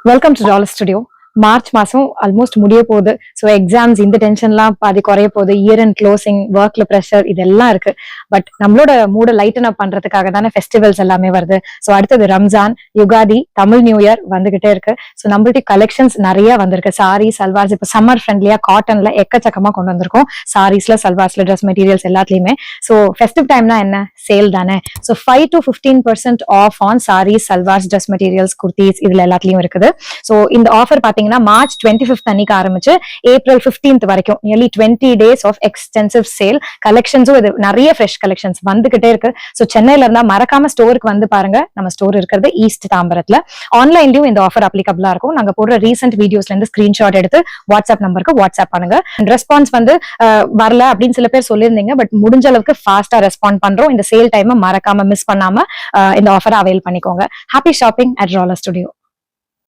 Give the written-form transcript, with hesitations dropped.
Welcome to dollar studio. March மாசம் almost முடிய போகுது. ஸோ எக்ஸாம்ஸ் இந்த டென்ஷன்லாம் பாதி குறைய போகுது. இயர் அண்ட் க்ளோசிங், ஒர்க்ல ப்ரெஷர் இதெல்லாம் இருக்கு. பட் நம்மளோட மூட லைட்டன் அப் பண்றதுக்காக தானே ஃபெஸ்டிவல்ஸ் எல்லாமே வருது. ஸோ அடுத்தது ரம்ஜான், யுகாதி, தமிழ் நியூ இயர் வந்துகிட்டே இருக்கு. ஸோ நம்மளுடைய கலெக்ஷன்ஸ் நிறைய வந்திருக்கு. சாரி, சல்வார்ஸ், இப்போ சம்மர் ஃப்ரெண்ட்லியா காட்டன்ல எக்கச்சக்கமா கொண்டு வந்திருக்கோம். சாரீஸ்ல, சல்வார்ஸ்ல, ட்ரெஸ் மெட்டீரியல்ஸ் எல்லாத்துலயுமே. ஸோ ஃபெஸ்டிவ் டைம்னா என்ன, சேல் தானே. So 5 to 15% off on saris, salwars, dress materials, kurtis இதுல எல்லாத்துலயும் இருக்குது. ஸோ இந்த ஆஃபர் பாத்தீங்கன்னா மார்ச் 25th அன்னைக்கு ஆரம்பிச்சு ஏப்ரல் 15th வரைக்கும் nearly 20 days of extensive sale. கலெக்ஷன்ஸும் இது நிறைய ஃப்ரெஷ் கலெக்ஷன்ஸ் வந்துகிட்டே இருக்கு. ஸோ சென்னையில இருந்தா மறக்காம ஸ்டோருக்கு வந்து பாருங்க. நம்ம ஸ்டோர் இருக்கிறது ஈஸ்ட் தாம்பரத்துல. ஆன்லைன்லயும் இந்த ஆஃபர் அப்ளிகபிளா இருக்கும். நாங்க போடுற ரீசென்ட் வீடியோஸ்ல இருந்து ஸ்கிரீன்ஷாட் எடுத்து வாட்ஸ்அப் நம்பருக்கு வாட்ஸ்அப் பண்ணுங்க. ரெஸ்பான்ஸ் வந்து வரல அப்படின்னு சில பேர் சொல்லியிருந்தீங்க. பட் முடிஞ்ச அளவுக்கு ஃபாஸ்டா ரெஸ்பாண்ட் பண்றோம். இந்த சேல் டைம் மறக்காம மிஸ் பண்ணாம இந்த ஆஃபரை அவைல் பண்ணிக்கோங்க. Happy shopping at dollar studio.